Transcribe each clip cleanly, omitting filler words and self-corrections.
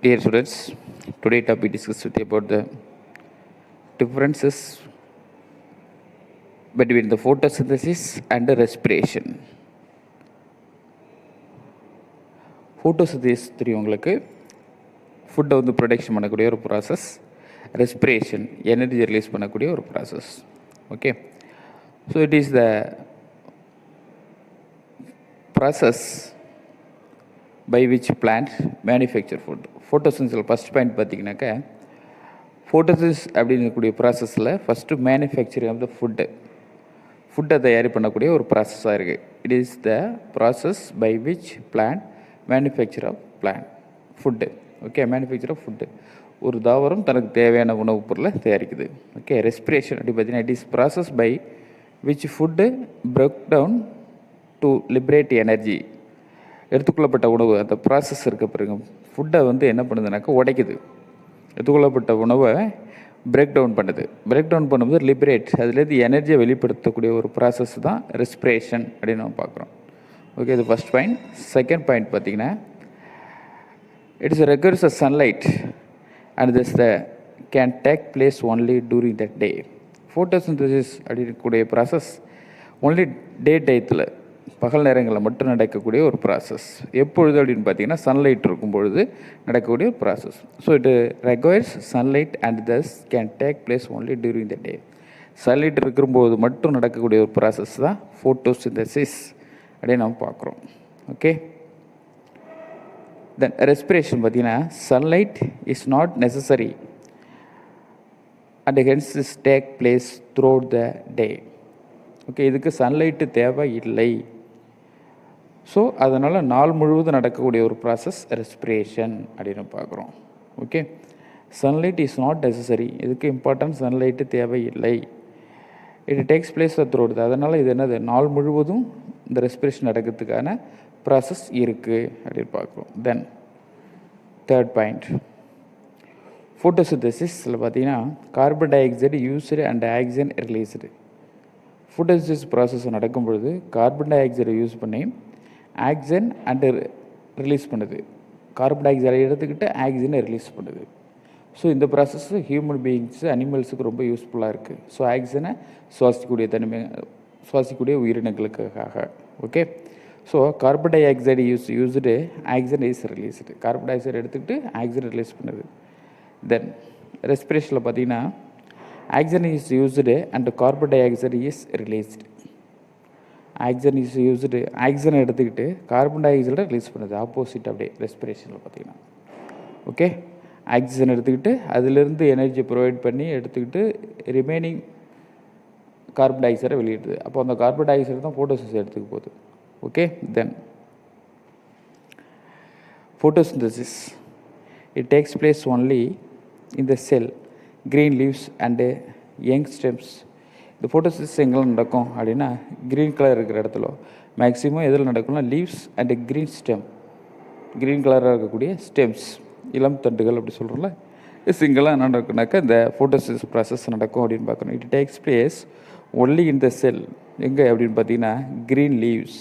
Dear students, today topic discussed with you about the differences between the photosynthesis and the respiration. Photosynthesis தெரியும் உங்களுக்கு, ஃபுட்டை வந்து production பண்ணக்கூடிய ஒரு ப்ராசஸ். ரெஸ்பிரேஷன் எனர்ஜி ரிலீஸ் பண்ணக்கூடிய ஒரு process. Okay, so it is the process by which plant manufacture food. Photosynthesis first point பார்த்தீங்கன்னாக்கா, ஃபோட்டோசிஸ் அப்படிங்கக்கூடிய ப்ராசஸில் ஃபஸ்ட்டு மேனுஃபேக்சரிங் ஆஃப் த ஃபுட்டை தயாரி பண்ணக்கூடிய ஒரு ப்ராசஸாக இருக்குது. It is the process by which plant manufacture of food. Okay, manufacture of food, ஒரு தாவரம் தனக்கு தேவையான உணவுப் பொருளை தயாரிக்குது. ஓகே, ரெஸ்பிரேஷன் அப்படி பார்த்தீங்கன்னா it is process by which food break down to liberate energy. எடுத்துக்கொள்ளப்பட்ட உணவு அந்த ப்ராசஸ் இருக்க பிறகு ஃபுட்டை வந்து என்ன பண்ணுதுனாக்கா உடைக்குது. எடுத்துக்கொள்ளப்பட்ட உணவை பிரேக் டவுன் பண்ணுது. பிரேக் டவுன் பண்ணும்போது லிபரேட், அதுலேருந்து எனர்ஜியை வெளிப்படுத்தக்கூடிய ஒரு ப்ராசஸ் தான் ரெஸ்பிரேஷன் அப்படின்னு நம்ம பார்க்குறோம். ஓகே, இது ஃபஸ்ட் பாயிண்ட். செகண்ட் பாயிண்ட் பார்த்தீங்கன்னா, it is requires a sunlight and this the can take place only during the day. Photosynthesis அப்படிங்கக்கூடிய ப்ராசஸ் ஒன்லி டே டயத்தில், பகல் நேரங்களில் மட்டும் நடக்கக்கூடிய ஒரு ப்ராசஸ். எப்பொழுது அப்படின்னு பார்த்தீங்கன்னா, சன்லைட் இருக்கும் பொழுது நடக்கக்கூடிய ஒரு process. So it requires sunlight and thus can take place only during the day. Sunlight இருக்கும்போது மட்டும் நடக்கக்கூடிய ஒரு ப்ராசஸ் தான் ஃபோட்டோசிந்தசிஸ் அப்படின்னு நம்ம பார்க்குறோம். ஓகே, தென் ரெஸ்பிரேஷன் பார்த்தீங்கன்னா, sunlight is not necessary and hence is take place through the day. Okay, இதுக்கு சன்லைட்டு தேவை இல்லை. ஸோ அதனால் நாள் முழுவதும் நடக்கக்கூடிய ஒரு ப்ராசஸ் ரெஸ்பிரேஷன் அப்படின்னு பார்க்குறோம். Okay, sunlight is not necessary, இதுக்கு இம்பார்ட்டன்ட் சன்லைட்டு தேவையில்லை. இட் டேக்ஸ் பிளேஸ் த்ரோடுது, அதனால் இது என்னது, நாள் முழுவதும் இந்த ரெஸ்பிரேஷன் நடக்கிறதுக்கான ப்ராசஸ் இருக்குது அப்படின்னு பார்க்குறோம். தென் தேர்ட் பாயிண்ட், ஃபோட்டோசிந்தசிஸில் பார்த்தீங்கன்னா carbon di oxide used and oxygen released. Photosynthesis process நடக்கும் பொழுது கார்பன் டை ஆக்சைடை யூஸ் பண்ணி ஆக்சிஜன் அண்டு ரிலீஸ் பண்ணுது. கார்பன் டை ஆக்சைடை எடுத்துக்கிட்டு ஆக்சிஜனை ரிலீஸ் பண்ணுது. ஸோ இந்த ப்ராசஸ் ஹியூமன் பீயிங்ஸு, அனிமல்ஸுக்கு ரொம்ப யூஸ்ஃபுல்லாக இருக்குது. ஸோ ஆக்சிஜனை சுவாசிக்கக்கூடிய உயிரினங்களுக்காக. Okay, so carbon di oxide used oxygen is released. Carbon di oxide எடுத்துக்கிட்டு ஆக்சிஜன் ரிலீஸ் பண்ணுது. தென் ரெஸ்பிரேஷனில் பார்த்தீங்கன்னா, oxygen is used and carbon di oxide is released. Oxygen is used, ஆக்சிஜனை எடுத்துக்கிட்டு கார்பன் டை ஆக்சைடை ரிலீஸ் பண்ணுது. ஆப்போசிட் அப்படியே ரெஸ்பிரேஷனில் பார்த்தீங்கன்னா. ஓகே, ஆக்சிஜன் எடுத்துக்கிட்டு அதிலிருந்து எனர்ஜி ப்ரொவைட் பண்ணி எடுத்துக்கிட்டு ரிமைனிங் கார்பன் டை ஆக்சைடை வெளியிடுது. அப்போ அந்த கார்பன் டை ஆக்சைடு தான் ஃபோட்டோசிந்தசிஸ் எடுத்துக்க போகுது. Okay, then photosynthesis it takes place only in the sell, green leaves and young stems. இந்த ஃபோட்டோசிந்தசிஸ் எங்கெல்லாம் நடக்கும் அப்படின்னா, க்ரீன் கலர் இருக்கிற இடத்துல மேக்ஸிமம் எதில் நடக்கும்னா leaves and green stem, green கலராக இருக்கக்கூடிய ஸ்டெம்ஸ், இளம் தண்டுகள் அப்படி சொல்கிறோம்ல, இங்கெல்லாம் என்ன நடக்குனாக்கா இந்த ஃபோட்டோசிந்தசிஸ் ப்ராசஸ் நடக்கும் அப்படின்னு பார்க்கணும். It takes place only in the cell. எங்கே அப்படின்னு பார்த்தீங்கன்னா, க்ரீன் லீவ்ஸ்,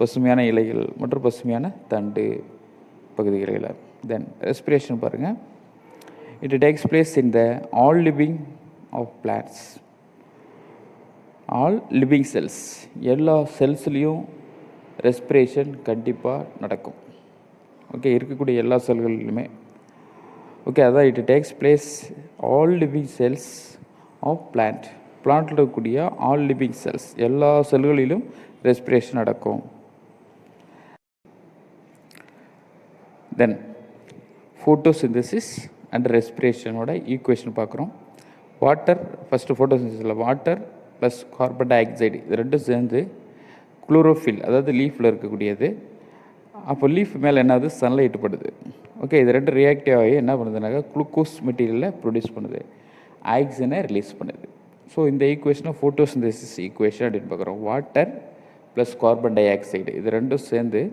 பசுமையான இலைகள் மற்றும் பசுமையான தண்டு பகுதிகளில். தென் ரெஸ்பிரேஷன் பாருங்கள், it takes place in the all living of plants. all living cells, எல்லா செல்ஸ்லேயும் ரெஸ்பிரேஷன் கண்டிப்பாக நடக்கும். ஓகே, இருக்கக்கூடிய எல்லா செல்களிலுமே. ஓகே, அதான் it takes place all living cells of plant. பிளான்ட்டில் இருக்கக்கூடிய ஆல் லிவிங் செல்ஸ், எல்லா செல்களிலும் ரெஸ்பிரேஷன் நடக்கும். தென் ஃபோட்டோசிந்தசிஸ் அண்ட் ரெஸ்பிரேஷனோட ஈக்குவேஷன் பார்க்குறோம். வாட்டர் ஃபஸ்ட்டு ஃபோட்டோசிந்தசிஸில் வாட்டர் ப்ளஸ் கார்பன் டை ஆக்சைடு இது ரெண்டும் சேர்ந்து குளோரோஃபில், அதாவது லீஃபில் இருக்கக்கூடியது. அப்போ லீஃப் மேலே என்னது, சன்லைட் படுது. ஓகே, இது ரெண்டு ரியாக்டிவ் ஆகி என்ன பண்ணுதுனாக்கா குளுக்கோஸ் மெட்டீரியலை ப்ரொடியூஸ் பண்ணுது, ஆக்சிஜனை ரிலீஸ் பண்ணுது. ஸோ இந்த ஈக்குவேஷனை ஃபோட்டோசிந்தசிஸ் ஈக்குவேஷன் அப்படின்னு பார்க்குறோம். வாட்டர் ப்ளஸ் கார்பன் டை ஆக்சைடு இது ரெண்டும் சேர்ந்து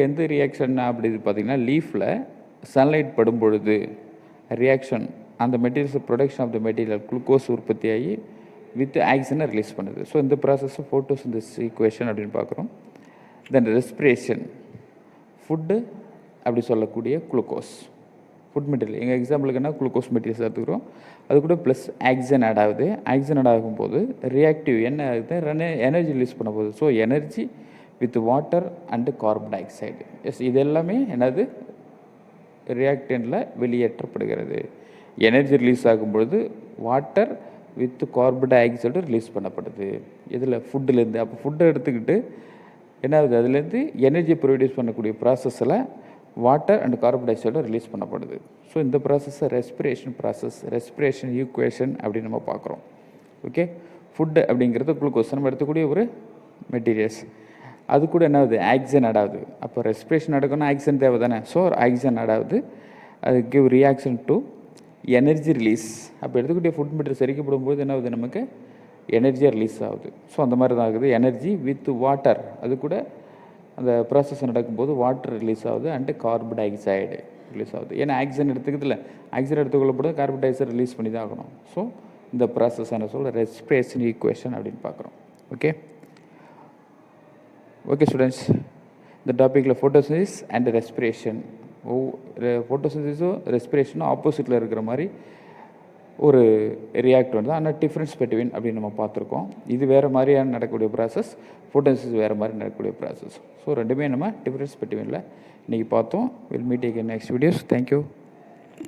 எந்த ரியாக்ஷன் அப்படி பார்த்திங்கன்னா, லீஃபில் சன்லைட் படும் பொழுது ரியாக்ஷன், அந்த materials production of the material glucose உற்பத்தி ஆகி வித் ஆக்சிஜனை ரிலீஸ் பண்ணுது. ஸோ இந்த ப்ராசஸை ஃபோட்டோசிந்தசிஸ் ஈக்குவேஷன் அப்படின்னு பார்க்குறோம். தென் ரெஸ்பிரேஷன், ஃபுட்டு அப்படி சொல்லக்கூடிய குளுக்கோஸ் ஃபுட் மெட்டீரியல். எங்கள் எக்ஸாம்பிளுக்கு என்ன குளுக்கோஸ் மெட்டீரியல்ஸ் எடுத்துக்கிறோம். அது கூட ப்ளஸ் ஆக்சிஜன் ஆட் ஆகுது. ஆக்சிஜன் ஆட் ஆகும்போது ரியாக்டிவ் என்ன ஆகுது, எனர்ஜி ரிலீஸ் பண்ண போகுது. So energy with water and carbon di oxide. Yes, இது எல்லாமே என்னது ரியாக்டண்டில் வெளியேற்றப்படுகிறது. எனர்ஜி ரிலீஸ் ஆகும்பொழுது water with carbon di oxide release பண்ணப்படுது. இதில் ஃபுட்டுலேருந்து. அப்போ ஃபுட்டை எடுத்துக்கிட்டு என்ன ஆகுது, அதுலேருந்து எனர்ஜி ப்ரொடியூஸ் பண்ணக்கூடிய ப்ராசஸில் water and carbon di oxide release பண்ணப்படுது. ஸோ இந்த ப்ராசஸை ரெஸ்பிரேஷன் ப்ராசஸ், ரெஸ்பிரேஷன் ஈக்குவேஷன் அப்படின்னு நம்ம பார்க்குறோம். ஓகே, ஃபுட்டு அப்படிங்கிறது குளுக்கோஸ் நம்ம எடுத்துக்கூடிய ஒரு மெட்டீரியல்ஸ். அது கூட என்ன ஆகுது, ஆக்சிஜன் ஆட் ஆகுது. அப்போ ரெஸ்பிரேஷன் நடக்கணும்னா ஆக்சிஜன் தேவை தானே. ஸோ ஆக்சிஜன் ஆட் ஆகுது. அது give reaction to energy release. அப்போ எடுத்துக்கிட்டே ஃபுட் மெட்டீரியல் செரிக்கப்படும் போது என்ன ஆகுது, நமக்கு எனர்ஜியாக ரிலீஸ் ஆகுது. ஸோ அந்த மாதிரி தான் ஆகுது. எனர்ஜி வித் வாட்டர், அது கூட அந்த ப்ராசஸ் நடக்கும்போது வாட்டர் ரிலீஸ் ஆகுது and carbon di oxide release ஆகுது. ஏன்னா ஆக்சிஜன் எடுத்துக்கிறதுல ஆக்சிஜன் எடுத்துக்கொள்ளப்படும், கார்பன் டை ஆக்சைடு ரிலீஸ் பண்ணி தான் ஆகணும். ஸோ இந்த ப்ராசஸ் என்ன சொல்ல ரெஸ்பிரேஷன் ஈக்குவேஷன் அப்படின்னு பார்க்குறோம். ஓகே ஓகே ஸ்டூடெண்ட்ஸ், இந்த டாப்பிக்கில் ஃபோட்டோசிந்தசிஸ் அண்ட் ரெஸ்பிரேஷன், ஃபோட்டோசிந்தசிஸும் ரெஸ்பிரேஷனும் ஆப்போசிட்டில் இருக்கிற மாதிரி ஒரு ரியாக்ட் வந்து, ஆனால் டிஃப்ரென்ஸ் பிட்வீன் அப்படின்னு நம்ம பார்த்துருக்கோம். இது வேறு மாதிரியான நடக்கக்கூடிய ப்ராசஸ், ஃபோட்டோசிந்தசிஸ் வேறு மாதிரி நடக்கக்கூடிய ப்ராசஸ். ஸோ ரெண்டுமே நம்ம டிஃப்ரென்ஸ் பிட்வீனில் இன்றைக்கி பார்த்தோம். Will meet again next videos. Thank you.